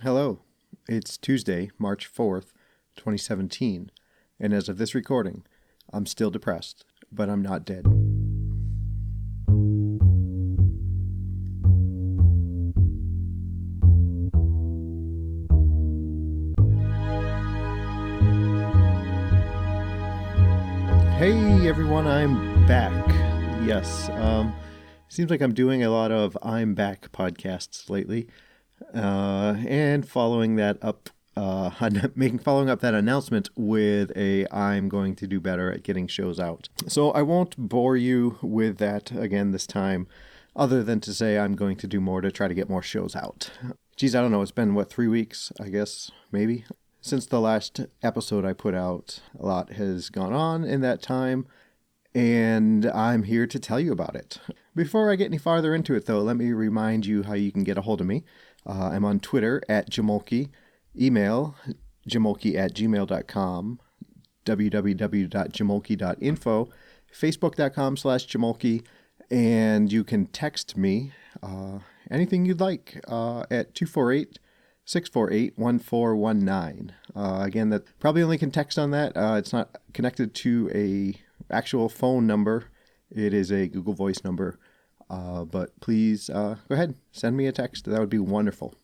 Hello, it's Tuesday, March 4th, 2017, and as of this recording, I'm still depressed, but I'm not dead. Hey everyone, I'm back. Yes, seems like I'm doing a lot of I'm back podcasts lately. And following that up, following up that announcement with I'm going to do better at getting shows out. So I won't bore you with that again this time, other than to say I'm going to do more to try to get more shows out. Geez, I don't know. It's been 3 weeks, I guess, maybe. Since the last episode I put out, a lot has gone on in that time, and I'm here to tell you about it. Before I get any farther into it, though, let me remind you how you can get a hold of me. I'm on Twitter at jamoalki, email jamoalki@gmail.com, www.jamoalki.info, facebook.com/jamoalki, and you can text me anything you'd like at 248-648-1419. Again, that probably only can text on that. It's not connected to a actual phone number. It is a Google Voice number. But please go ahead, send me a text. That would be wonderful.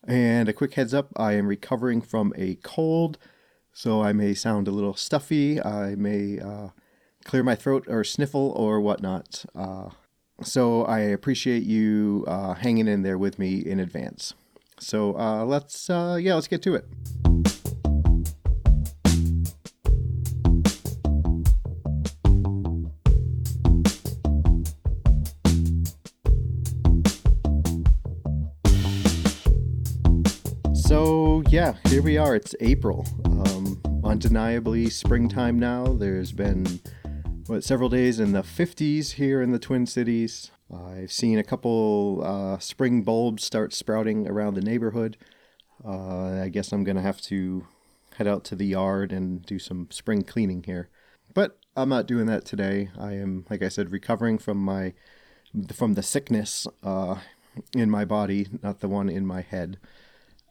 And a quick heads up, I am recovering from a cold, so I may sound a little stuffy. I may clear my throat or sniffle or whatnot. So I appreciate you hanging in there with me in advance. So let's get to it. So yeah, here we are. It's April. Undeniably springtime now. There's been several days in the 50s here in the Twin Cities. I've seen a couple spring bulbs start sprouting around the neighborhood. I guess I'm gonna have to head out to the yard and do some spring cleaning here. But I'm not doing that today. I am, like I said, recovering from the sickness in my body, not the one in my head.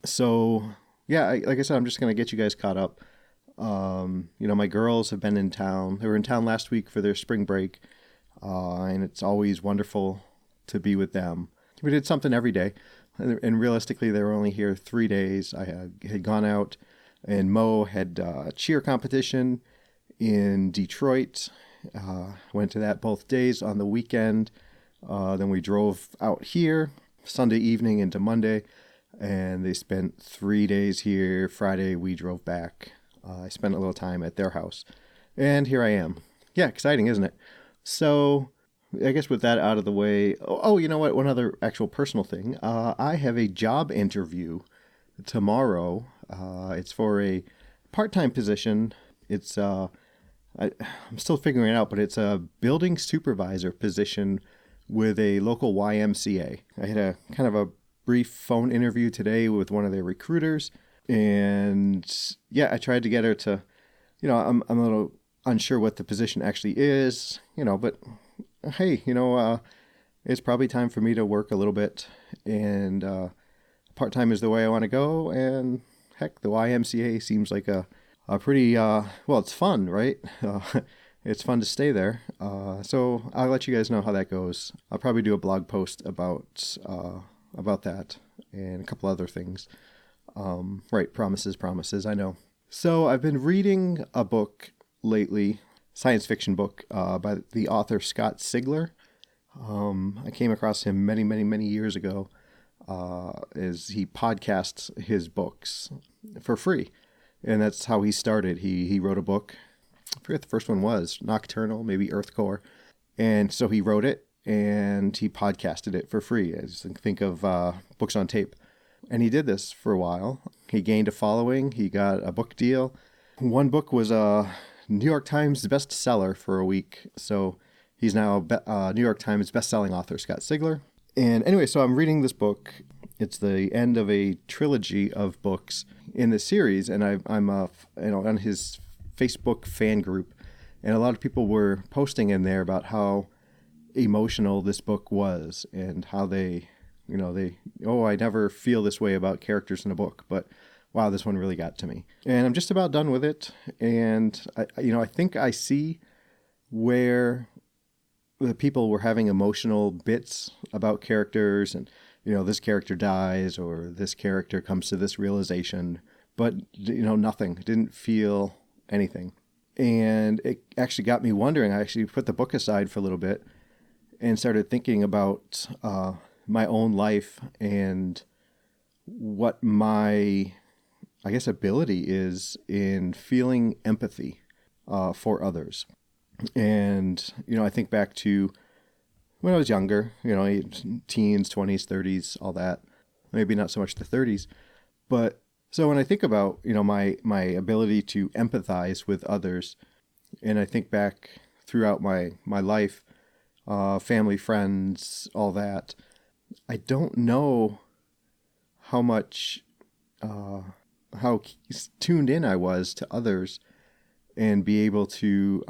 So, yeah, like I said, I'm just going to get you guys caught up. My girls have been in town. They were in town last week for their spring break, and it's always wonderful to be with them. We did something every day, and realistically, they were only here 3 days. I had gone out, and Mo had a cheer competition in Detroit. Went to that both days on the weekend. Then we drove out here Sunday evening into Monday. And they spent 3 days here. Friday, we drove back. I spent a little time at their house. And here I am. Yeah, exciting, isn't it? So, I guess with that out of the way... Oh, you know what? One other actual personal thing. I have a job interview tomorrow. It's for a part-time position. It's... I'm still figuring it out, but it's a building supervisor position with a local YMCA. I had a kind of a brief phone interview today with one of their recruiters, and yeah, I tried to get her to, I'm a little unsure what the position actually is, but hey, it's probably time for me to work a little bit, and part-time is the way I want to go, and heck, the YMCA seems like a pretty, it's fun, right? It's fun to stay there, so I'll let you guys know how that goes. I'll probably do a blog post about that and a couple other things. Promises, I know. So I've been reading a book lately, science fiction book by the author Scott Sigler. I came across him many, many, many years ago as he podcasts his books for free. And that's how he started. He wrote a book. I forget the first one was, Nocturnal, maybe Earthcore. And so he wrote it. And he podcasted it for free. I just think of books on tape. And he did this for a while. He gained a following. He got a book deal. One book was a New York Times bestseller for a week. So he's now a New York Times bestselling author, Scott Sigler. And anyway, so I'm reading this book. It's the end of a trilogy of books in this series. And I'm on his Facebook fan group. And a lot of people were posting in there about how emotional this book was and how they I never feel this way about characters in a book, but wow, this one really got to me. And I'm just about done with it. And I think I see where the people were having emotional bits about characters, and this character dies or this character comes to this realization, but nothing. Didn't feel anything. And it actually got me wondering. I actually put the book aside for a little bit and started thinking about my own life and what my, I guess, ability is in feeling empathy for others. And, I think back to when I was younger, teens, 20s, 30s, all that. Maybe not so much the 30s. But so when I think about, my ability to empathize with others, and I think back throughout my life, family, friends, all that, I don't know how much, how tuned in I was to others and be able to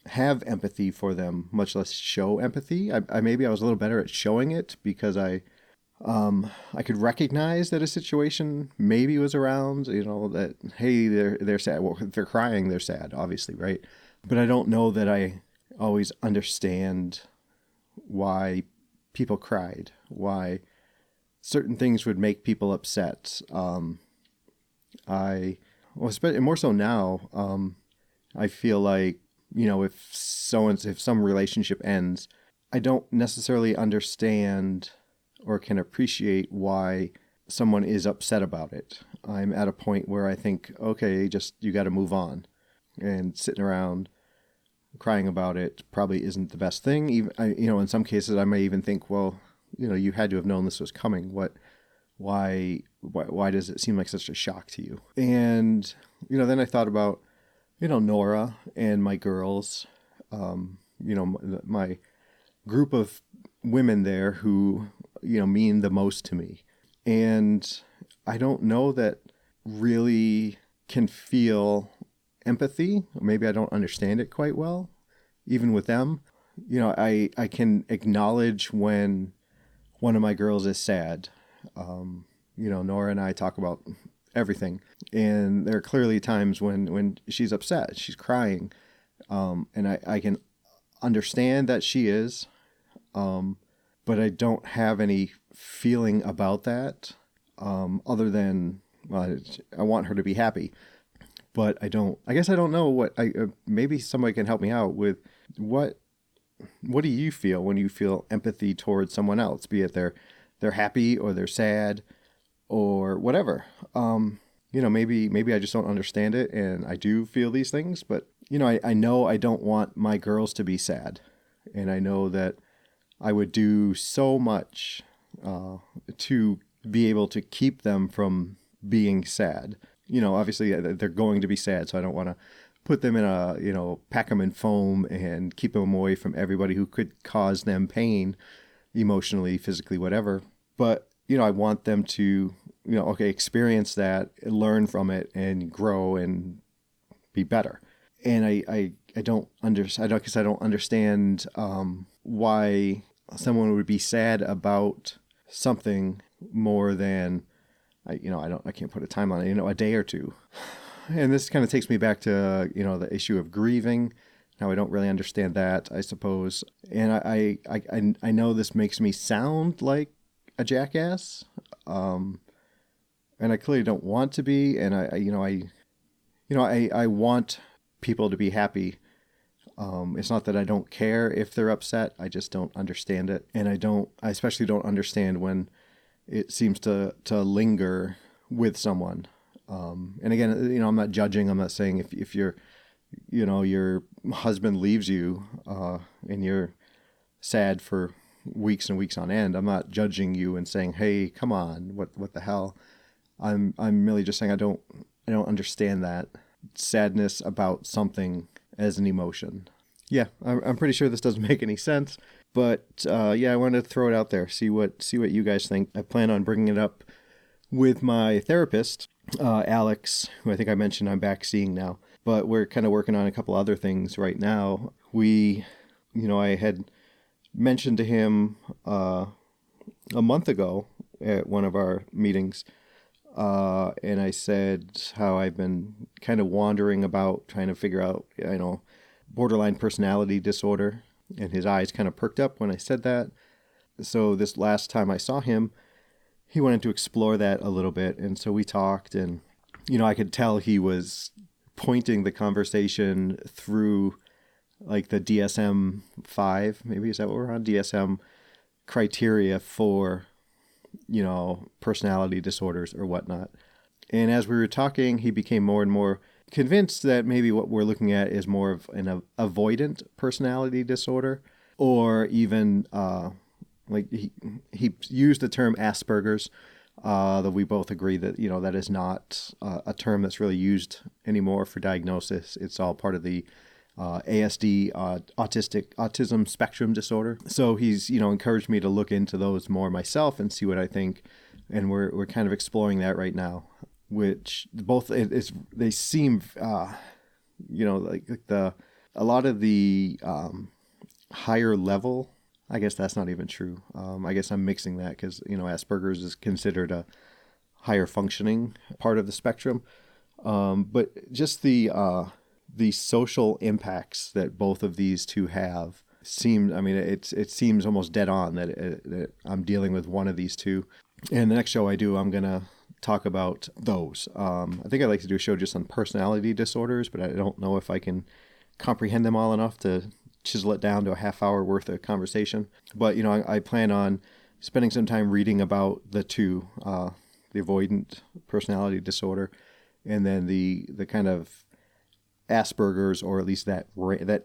have empathy for them, much less show empathy. Maybe I was a little better at showing it because I could recognize that a situation maybe was around, that, hey, they're sad. Well, if they're crying, they're sad, obviously, right? But I don't know that I always understand why people cried, why certain things would make people upset. More so now, I feel like, if some relationship ends, I don't necessarily understand or can appreciate why someone is upset about it. I'm at a point where I think, okay, you got to move on. And sitting around crying about it probably isn't the best thing. Even, in some cases, I may even think, well, you had to have known this was coming. Why does it seem like such a shock to you? And, then I thought about, Nora and my girls, my group of women there who, mean the most to me. And I don't know that really can feel empathy. Maybe I don't understand it quite well, even with them. I can acknowledge when one of my girls is sad. Nora and I talk about everything. And there are clearly times when she's upset, she's crying. And I can understand that she is, but I don't have any feeling about that, other than, well, I want her to be happy. But I guess I don't know maybe somebody can help me out with what do you feel when you feel empathy towards someone else, be it they're happy or they're sad or whatever. Maybe I just don't understand it, and I do feel these things, but I know I don't want my girls to be sad, and I know that I would do so much to be able to keep them from being sad. Obviously they're going to be sad, so I don't want to put them in pack them in foam and keep them away from everybody who could cause them pain emotionally, physically, whatever. But, I want them to, experience that, learn from it, and grow and be better. And I don't understand why someone would be sad about something more than, I can't put a time on it, a day or two. And this kind of takes me back to, the issue of grieving. Now, I don't really understand that, I suppose. And I know this makes me sound like a jackass. And I clearly don't want to be. And I want people to be happy. It's not that I don't care if they're upset. I just don't understand it. And I especially don't understand when it seems to linger with someone. And again, I'm not judging. I'm not saying if you're, your husband leaves you, and you're sad for weeks and weeks on end, I'm not judging you and saying, hey, come on, what the hell? I'm merely just saying I don't understand that sadness about something as an emotion. Yeah, I'm pretty sure this doesn't make any sense, but I wanted to throw it out there, see what you guys think. I plan on bringing it up with my therapist, Alex, who I think I mentioned I'm back seeing now, but we're kind of working on a couple other things right now. I had mentioned to him a month ago at one of our meetings, and I said how I've been kind of wandering about trying to figure out, borderline personality disorder, and his eyes kind of perked up when I said that. So this last time I saw him, he wanted to explore that a little bit, and so we talked, and I could tell he was pointing the conversation through like the DSM-5, maybe is that what we're on? DSM criteria for, personality disorders or whatnot. And as we were talking, he became more and more convinced that maybe what we're looking at is more of an avoidant personality disorder, or even like he used the term Asperger's, that we both agree that, that is not a term that's really used anymore for diagnosis. It's all part of the ASD, autism spectrum disorder. So he's, encouraged me to look into those more myself and see what I think. And we're kind of exploring that right now, which both they seem, like a lot of the higher level. I guess that's not even true. I guess I'm mixing that because, Asperger's is considered a higher functioning part of the spectrum. But just the social impacts that both of these two have it seems almost dead on that I'm dealing with one of these two. And the next show I do, I'm going to talk about those. I think I'd like to do a show just on personality disorders, but I don't know if I can comprehend them all enough to chisel it down to a half hour worth of conversation. But, I plan on spending some time reading about the two, the avoidant personality disorder, and then the kind of Asperger's, or at least that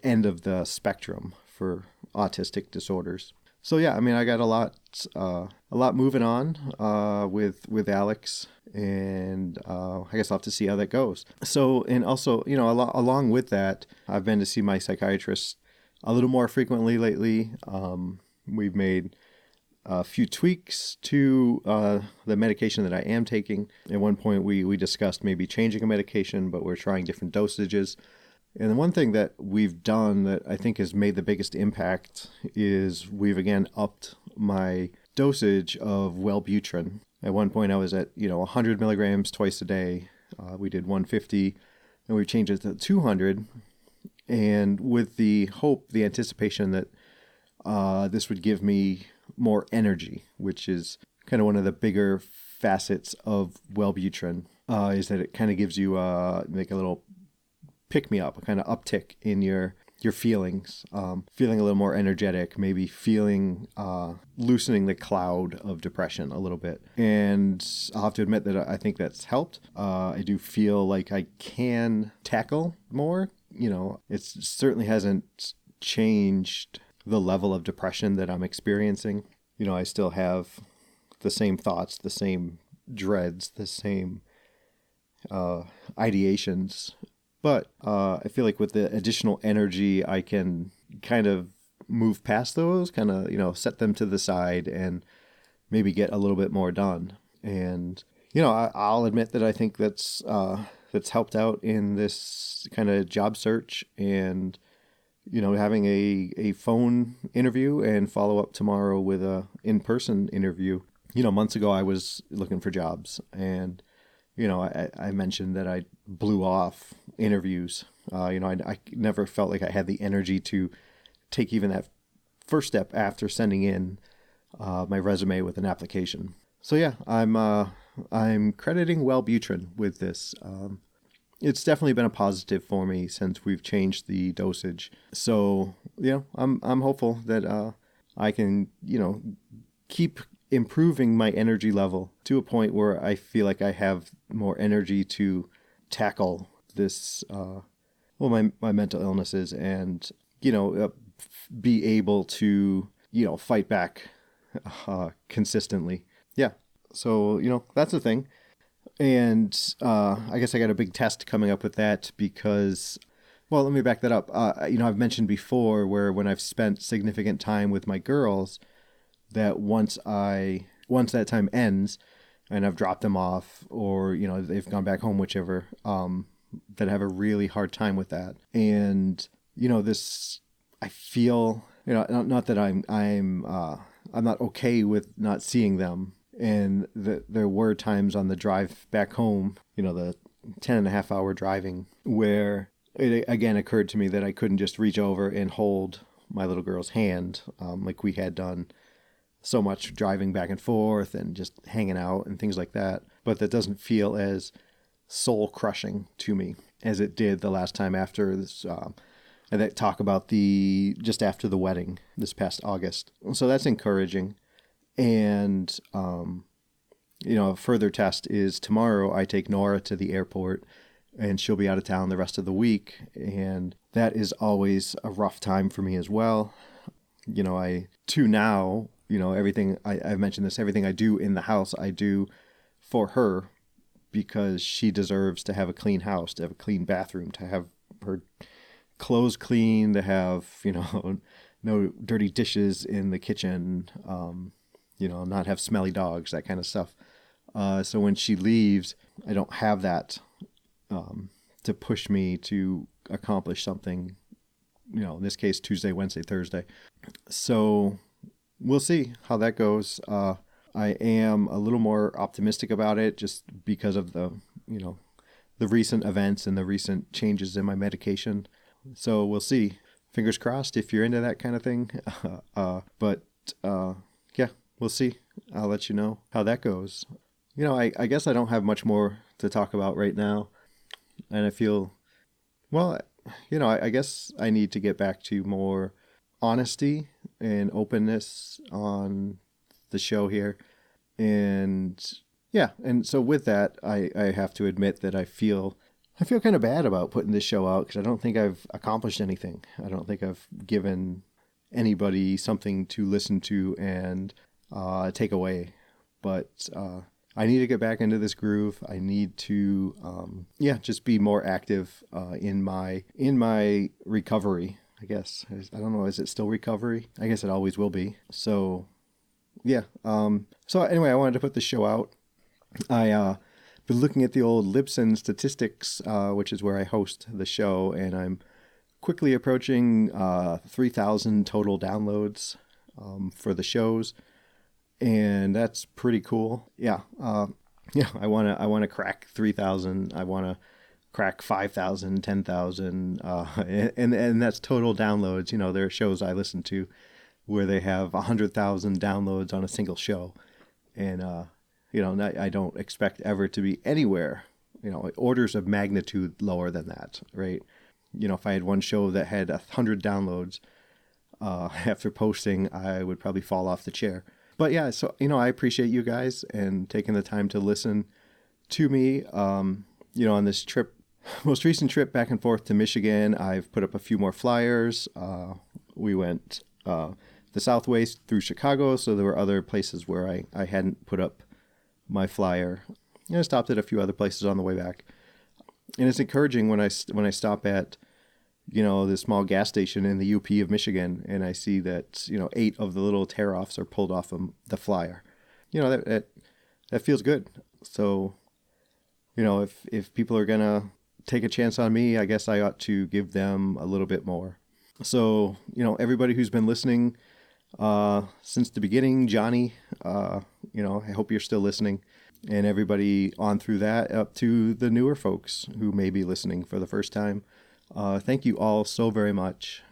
end of the spectrum for autistic disorders. So yeah, I got a lot moving on with Alex, and I guess I'll have to see how that goes. So, and also, along with that, I've been to see my psychiatrist a little more frequently lately. We've made a few tweaks to the medication that I am taking. At one point, we discussed maybe changing a medication, but we're trying different dosages. And the one thing that we've done that I think has made the biggest impact is we've again upped my dosage of Wellbutrin. At one point, I was at 100 milligrams twice a day. We did 150, and we've changed it to 200. And with the anticipation that this would give me more energy, which is kind of one of the bigger facets of Wellbutrin, is that it kind of gives you like a little pick-me-up, a kind of uptick in your feelings, feeling a little more energetic, maybe feeling loosening the cloud of depression a little bit. And I'll have to admit that I think that's helped. I do feel like I can tackle more. It certainly hasn't changed the level of depression that I'm experiencing. I still have the same thoughts, the same dreads, the same ideations. But I feel like with the additional energy, I can kind of move past those, kind of, set them to the side and maybe get a little bit more done. And, I'll admit that I think that's helped out in this kind of job search, and, having a phone interview and follow up tomorrow with a in-person interview. Months ago I was looking for jobs, and I mentioned that I blew off interviews. I never felt like I had the energy to take even that first step after sending in my resume with an application. So yeah, I'm crediting Wellbutrin with this. It's definitely been a positive for me since we've changed the dosage. So I'm hopeful that I can keep improving my energy level to a point where I feel like I have more energy to tackle this, my mental illnesses, and, be able to, fight back consistently. Yeah. So, that's the thing. And I guess I got a big test coming up with that because, well, let me back that up. I've mentioned before where when I've spent significant time with my girls, that once that time ends and I've dropped them off, or, they've gone back home, whichever, that I have a really hard time with that. And, I feel, not that I'm not okay with not seeing them. And there were times on the drive back home, the 10.5 hour driving, where it again occurred to me that I couldn't just reach over and hold my little girl's hand, like we had done so much driving back and forth and just hanging out and things like that. But that doesn't feel as soul crushing to me as it did the last time after this. And that talk about just after the wedding this past August. So that's encouraging. And, a further test is tomorrow I take Nora to the airport and she'll be out of town the rest of the week. And that is always a rough time for me as well. Everything I've mentioned this, everything I do in the house, I do for her because she deserves to have a clean house, to have a clean bathroom, to have her clothes clean, to have, no dirty dishes in the kitchen, not have smelly dogs, that kind of stuff. So when she leaves, I don't have that to push me to accomplish something, in this case, Tuesday, Wednesday, Thursday. So we'll see how that goes. I am a little more optimistic about it just because of the recent events and the recent changes in my medication. So we'll see. Fingers crossed if you're into that kind of thing. Yeah, we'll see. I'll let you know how that goes. I guess I don't have much more to talk about right now. And I feel, I guess I need to get back to more honesty and openness on the show here. And yeah, and so with that, I have to admit that I feel kind of bad about putting this show out because I don't think I've accomplished anything. I don't think I've given anybody something to listen to and take away. But I need to get back into this groove. I need to, just be more active in my recovery, I guess. I don't know, is it still recovery? I guess it always will be. So, yeah. So anyway, I wanted to put this show out. I been looking at the old Libsyn statistics, which is where I host the show, and I'm quickly approaching 3,000 total downloads for the shows, and that's pretty cool. Yeah, I want to crack 3,000. I want to crack 5,000, 10,000, and that's total downloads. There are shows I listen to where they have 100,000 downloads on a single show, and I don't expect ever to be anywhere, orders of magnitude lower than that, right? If I had one show that had 100 downloads after posting, I would probably fall off the chair. But yeah, so, I appreciate you guys and taking the time to listen to me, on this trip, most recent trip back and forth to Michigan. I've put up a few more flyers. We went the Southways through Chicago, so there were other places where I hadn't put up my flyer. I stopped at a few other places on the way back, and it's encouraging when I stop at the small gas station in the UP of Michigan, and I see that 8 of the little tear-offs are pulled off of the flyer. That feels good. So if people are gonna take a chance on me, I guess I ought to give them a little bit more. So everybody who's been listening since the beginning, Johnny, I hope you're still listening, and everybody on through that up to the newer folks who may be listening for the first time. Thank you all so very much.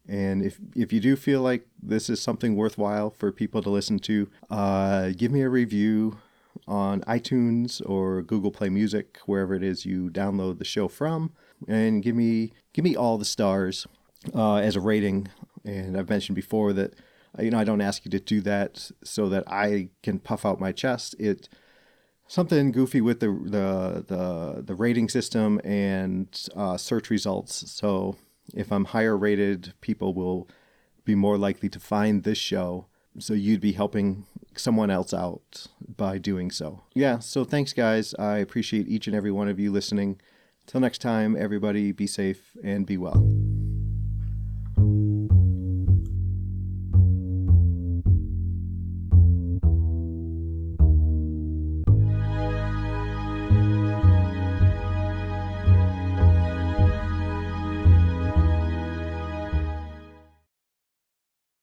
And if you do feel like this is something worthwhile for people to listen to, give me a review on iTunes or Google Play Music, wherever it is you download the show from, and give me all the stars as a rating. And I've mentioned before that I don't ask you to do that so that I can puff out my chest. It's something goofy with the rating system and search results. So if I'm higher rated, people will be more likely to find this show. So you'd be helping someone else out by doing so. Yeah, so thanks, guys. I appreciate each and every one of you listening. Till next time, everybody, be safe and be well.